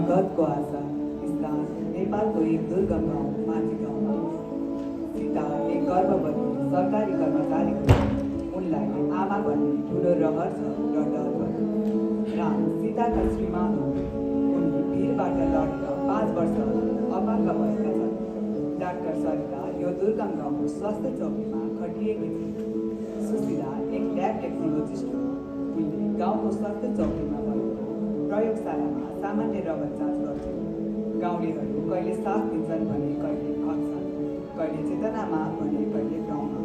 रगतको आशा स्थान नेपालको एक दुर्गम गाउँ माझी गाउँ। सीता एक गर्भवती सरकारी कर्मचारी हुन्। उनलाई आमा भन्ने ठुलो रहर छ र डर पनि। राम सीताका श्रीमान हुन्। उनी भिरबाट लडेर 5 वर्ष अपाङ्ग भएका छन्। डाक्टर सरिता यो दुर्गम गाउँको स्वास्थ्य चौकीमा खटिएकी थिइन्। सुशीला एक ल्याब टेक्नोलोजिस्ट हुन्। उनले गाउँको स्वास्थ्य चौकीमा भएको प्रयोगशालामा सामान्य रगत जाँच गर्छन्। गाउँलेहरू कहिले साथ दिन्छन् भने कहिले भन्छन्, कहिले चेतनामा भने कहिले गाउँमा।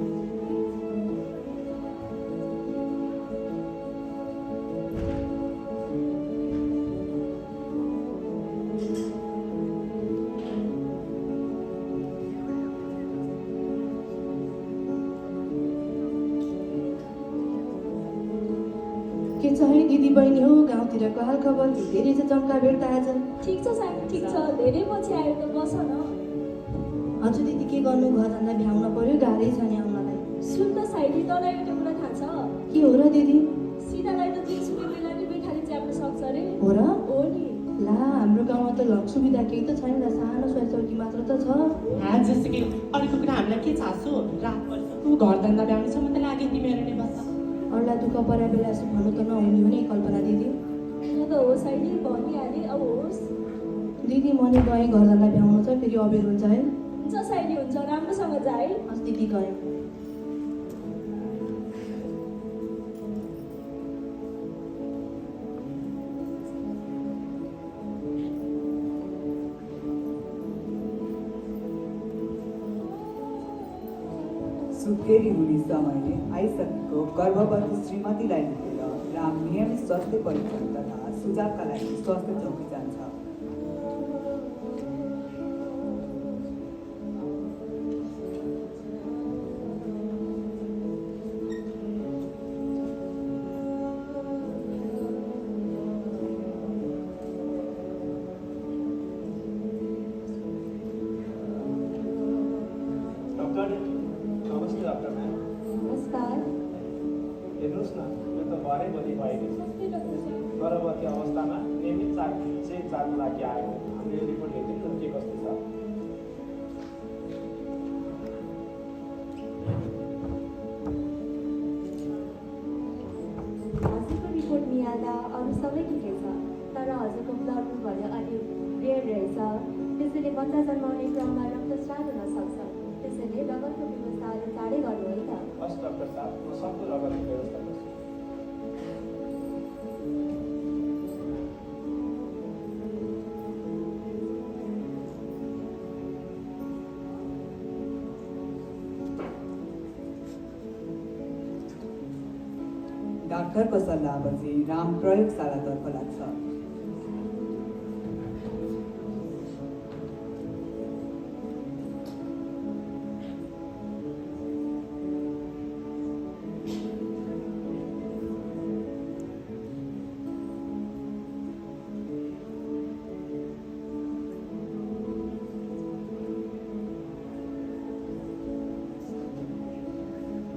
के छ है दिदी बहिनी हो गाउँतिरको हालखबर धेरै छ चम्का भेट्दा आज। ठिक छ साथी, ठिक छ। धेरै पछि आयो त बस न। हजुर दिदी के गर्नु, घरजना भ्याउन पर्यो, गाह्रै छ नि आउनलाई। सुन त साइली, तँलाई एउटा कुरा थाहा छ? के हो र दिदी? सीतालाई त जेसुकै बेला नै बेठारी च्याप्न सक्छ अरे। हो र? हो नि। ला हाम्रो गाउँमा त लक सुविधा केही त छैन, सानो चौकी मात्र त छ। जस्तो कि अरूको कुरा हामीलाई के चासो, रात पर्छ तँ घर धन्दा भ्याउनेसम्म त लाग्यो तिमीहरू नै बस्छ। अरूलाई दुःख परे बेला यसो भन्नु त नहुने हो नि कल्पना दिदी। म त हो साइली, भनिहालेँ, अब होस्। दिदी म नि गएँ, घरजना भ्याउनु छ, फेरि अबेर हुन्छ है। हुन्छ साइली, हुन्छ। राम्रोसँग जा है। हस् दिदी गएँ। सुत्केरी हुने समय आइसकेको गर्भवती श्रीमतीलाई लिएर राम नियमित स्वास्थ्य परीक्षण तथा सुझावका लागि स्वास्थ्य चौकी जान्छ। नमस्ते डाक्टर म्याम। नमस्कार। हेर्नुहोस् न, यो त भरै बढी भएको छ। गर्भवती अवस्थामा नियमित जाँचको लागि आएको। हामीले यो रिपोर्ट हेर्छौँ न के कस्तो छ। हजुरको रिपोर्ट निहाल्दा अरू सबै ठिकै छ, तर हजुरको ब्लड ग्रुप भने अलि रेयर रहेछ। त्यसैले बच्चा जन्माउने क्रममा रक्तस्राव हुन सक्छ। त्यसैले रगतको व्यवस्था अलि चाँडै गर्नु है त। हस् डाक्टर साहब, म सक्दो रगतको व्यवस्था गर्छु। डाक्टरको सल्लाहपछि राम प्रयोगशालातर्फ लाग्छ।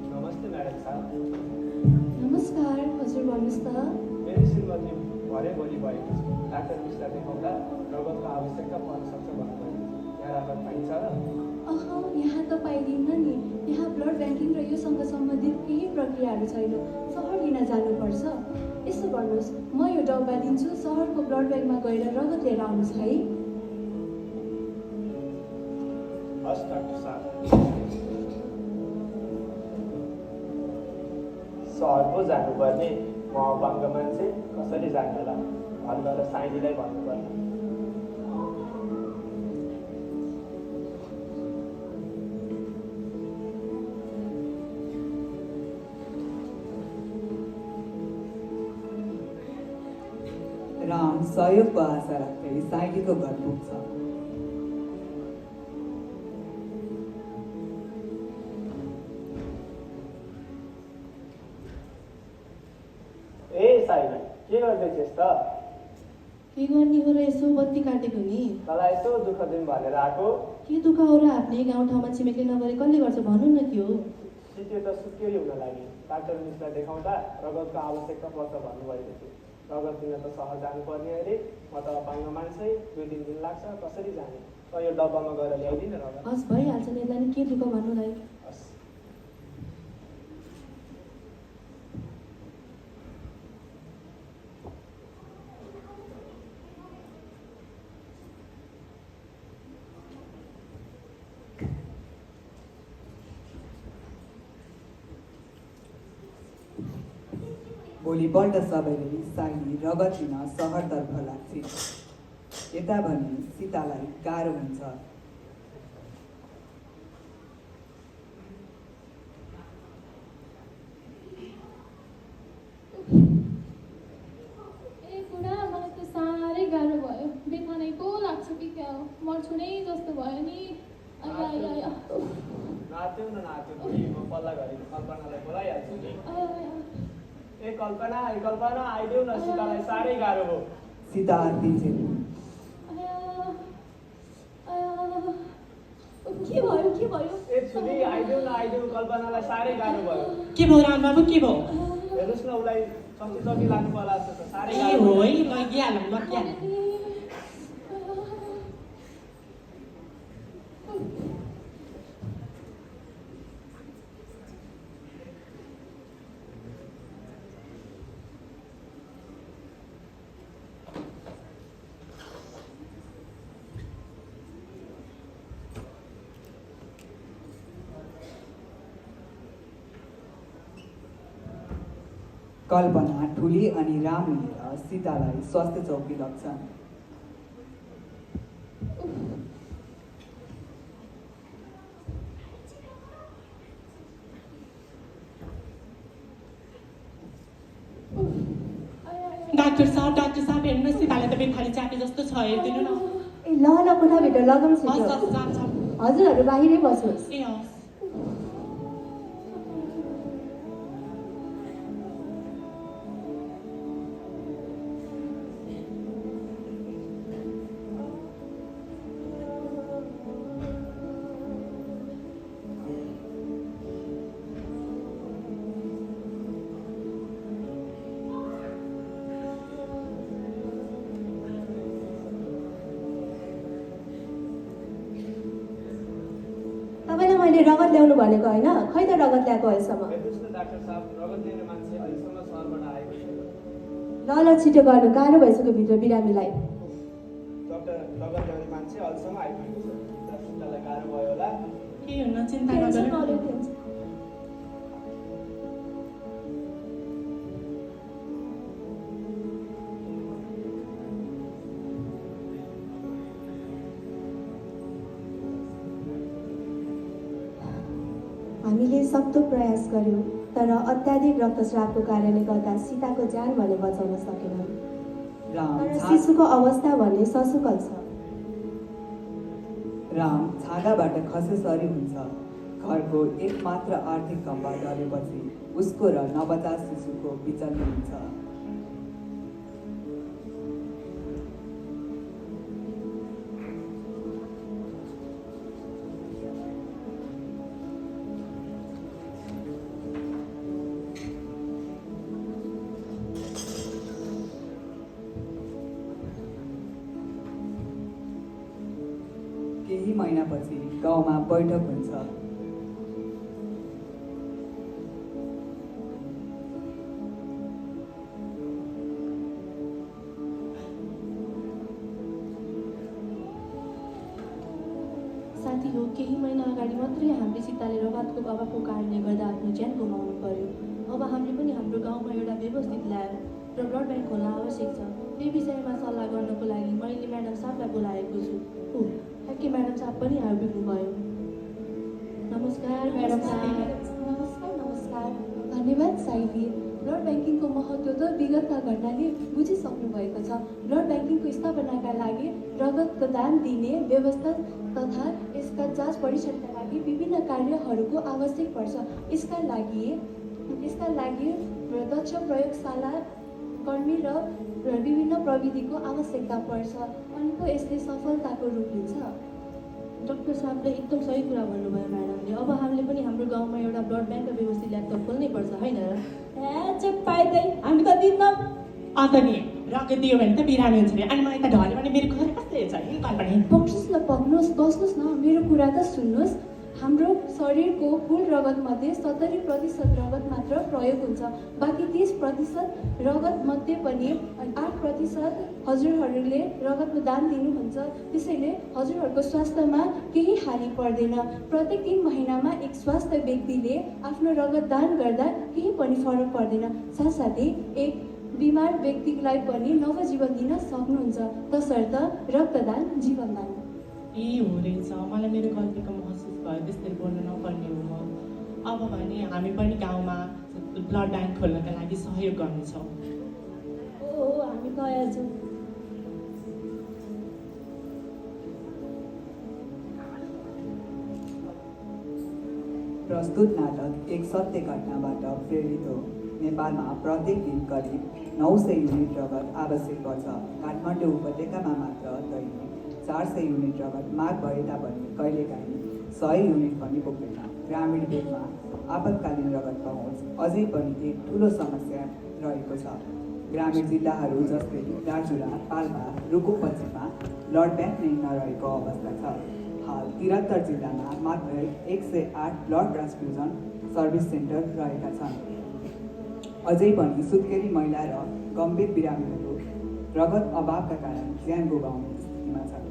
नमस्ते म्याडम साहब। नमस्कार, हजुर भन्नुहोस् त। मेरो श्रीमती भरै बढी भएको छ। डाक्टर मिसलाई देखाउँदा रगतको आवश्यकता पर्न सक्छ भन्नुभयो। यहाँ रगत पाइन्छ र? यहाँ त पाइदिन्न नि। यहाँ ब्लड ब्याङ्किङ र योसँग सम्बन्धित केही प्रक्रियाहरू छैन। सहर लिन जानुपर्छ। यसो गर्नुहोस्, म यो डब्बा दिन्छु, सहरको ब्लड ब्याङ्कमा गएर रगत लिएर आउनुहोस् है। हस् डाक्टर साहब। सहर पो जानुपर्ने, म अपाङ्ग मान्छे, कसरी जानु होला? भन्दा र साइलीलाई भन्नुपर्ने। राम सहयोगको आशा राख्दै साइलीको घर पुग्छ। ए साइली, के गर्दैछस् त? के गर्ने हो र, यसो बत्ती काटेको नि। तँलाई यसो दुःख दिउँ भनेर आएको। के दुःख हो र, आफ्नै गाउँठाउँमा छिमेकले नगरे कसले गर्छ भन्नु न। के हो? त्यो त सुत्केरी हुन लागि। डाक्टर मिसलाई देखाउँदा रगतको आवश्यकता पर्छ भन्नुभएको थियो। रगत दिन त सहर जानुपर्ने अरे म त अपाङ्ग मान्छे 2-3 दिन लाग्छ कसरी जाने त यो डब्बामा गएर ल्याइदिनु रगत हस् भइहाल्छ नि यसलाई नि के दुःख भन्नुलाई हस् भोलिपल्ट सबैले साइली रगत लिन सहरतर्फ लाग्थे यता भने सीतालाई गाह्रो हुन्छ ए बुढा मलाई त साह्रै गाह्रो भयो बेथा नै पो लाग्छ कि क्या हो मर्छु नै जस्तो भयो नि आया आया आया नाच्यौ न नाच्यौ बुढी म पल्ला घरि कल्पनालाई बोलाइहाल्छु नि ए कल्पना आइदेऊ न सीतालाई साह्रै गाह्रो भयो सीता आत्तिन्छे के भयो ए छुरी आइदेऊ कल्पनालाई साह्रै गाह्रो भयो के भयो रामबाबु के भयो हेर्नुहोस् न उसलाई चौकी लानु पर्ला जस्तो छ साह्रै ए गाह्रो हो भयो। है लगिहालौँ लगिहालौँ कल्पना ठुली अनि राम मिलेर सीतालाई स्वास्थ्य चौकी लग्छन् डाक्टर साहब हेर्नुहोस् सीतालाई त बेथाली चापे जस्तो छ हेरिदिनु न ए ल कोठाभित्र लगौँ हस् छिटो हस् जान्छौँ हजुरहरू बाहिरै बस्नुहोस् ए हस् तपाईँलाई मैले रगत ल्याउनु भनेको होइन खै त रगत ल्याएको अहिलेसम्म हेर्नुहोस् न डाक्टर साहब रगत दिने मान्छे अहिलेसम्म सहरबाट आएको छैन ल छिटो गर्नु गाह्रो भइसक्यो भित्र बिरामीलाई डक्टर रगत ल्याउने मान्छे अहिलेसम्म आइपुगेको छ सीतालाई गाह्रो भयो होला के हुन चिन्ता टेन्सन नगर्नु अलि टेन्सन हामीले सक्दो प्रयास गर्यौँ तर अत्याधिक रक्तस्रावको कारणले गर्दा सीताको ज्यान भने बचाउन सकेनौँ तर शिशुको अवस्था भने ससुकल छ राम छाँगाबाट खसेसरी हुन्छ घरको एकमात्र आर्थिक खम्बा ढलेपछि उसको र नवजात शिशुको बिचल्ली हुन्छ केही महिनापछि गाउँमा बैठक हुन्छ साथी हो केही महिना अगाडि मात्रै हामीले सीताले रगतको अभावको कारणले गर्दा आफ्नो ज्यान गुमाउनु पर्यो अब हामीले पनि हाम्रो गाउँमा एउटा व्यवस्थित ल्याब र ब्लड ब्याङ्क खोल्न आवश्यक छ यो विषयमा सल्लाह गर्नको लागि मैले म्याडम साहबलाई बोलाएको छु ठ्याक्कै म्याडम साहब पनि आइपुग्नु भयो नमस्कार म्याडम साहब नमस्कार धन्यवाद साइली ब्लड ब्याङ्किङको महत्त्व त विगतका घटनाले बुझिसक्नु भएको छ ब्लड ब्याङ्किङको स्थापनाका लागि रगतको दान दिने व्यवस्था तथा यसका जाँच परीक्षणका लागि विभिन्न कार्यहरूको आवश्यक पर्छ यसका लागि दक्ष प्रयोगशाला कर्मी र विभिन्न प्रविधिको आवश्यकता पर्छ अनि पो यसले सफलताको रूप लिन्छ डाक्टर साहबले एकदम सही कुरा भन्नुभयो म्याडमले अब हामीले पनि हाम्रो गाउँमा एउटा ब्लड ब्याङ्कको व्यवस्थित ल्याब त खोल्नै पर्छ होइन ए चुप पाइदै हामी त दिनमा अन्त नि रगत दियो भने त बिरामी हुन्छ अरे अनि मलाई त ढल्यो भने मेरो घर कसले हेर्छ नि कल्पना पक्नुहोस् न पक्नुहोस् बस्नुहोस् न मेरो कुरा त सुन्नुहोस् हाम्रो शरीरको कुल रगतमध्ये 70% रगत मात्र प्रयोग हुन्छ बाँकी 30% रगत मध्ये पनि 8% हजुरहरूले रगतको दान दिनुहुन्छ त्यसैले हजुरहरूको स्वास्थ्यमा केही हानि पर्दैन प्रत्येक 3 महिनामा एक स्वास्थ्य व्यक्तिले आफ्नो रगत दान गर्दा केही पनि फरक पर्दैन साथसाथै एक बिमार व्यक्तिलाई पनि नवजीवन दिन सक्नुहुन्छ तसर्थ रक्तदान जीवनदान ए हो रहेछ मलाई मेरो गल्तीको महसुस भयो त्यसरी बोल्नु नपर्ने हो म अब भने हामी पनि गाउँमा ब्लड ब्याङ्क खोल्नका लागि सहयोग गर्नेछौँ हो हामी गएका छौँ प्रस्तुत नाटक एक सत्य घटनाबाट प्रेरित हो नेपालमा प्रत्येक दिन करिब 900 युनिट रगत आवश्यक पर्छ काठमाडौँ उपत्यकामा मात्र दैनिक 400 युनिट रगत माग भए तापनि कहिलेकाहीँ 100 युनिट पनि पुग्दैन ग्रामीण भेगमा आपतकालीन रगत पहुँच अझै पनि एक ठुलो समस्या रहेको छ ग्रामीण जिल्लाहरू जस्तै दार्चुला पाल्पा रुकुमपश्चिममा ब्लड ब्याङ्क नै नरहेको अवस्था छ हाल 73 जिल्लामा मात्र 108 ब्लड ट्रान्सफ्युजन सर्भिस सेन्टर रहेका छन् अझै पनि सुत्केरी महिला र गम्भीर बिरामीहरू रगत अभावका कारण ज्यान गुमाउने स्थितिमा छन्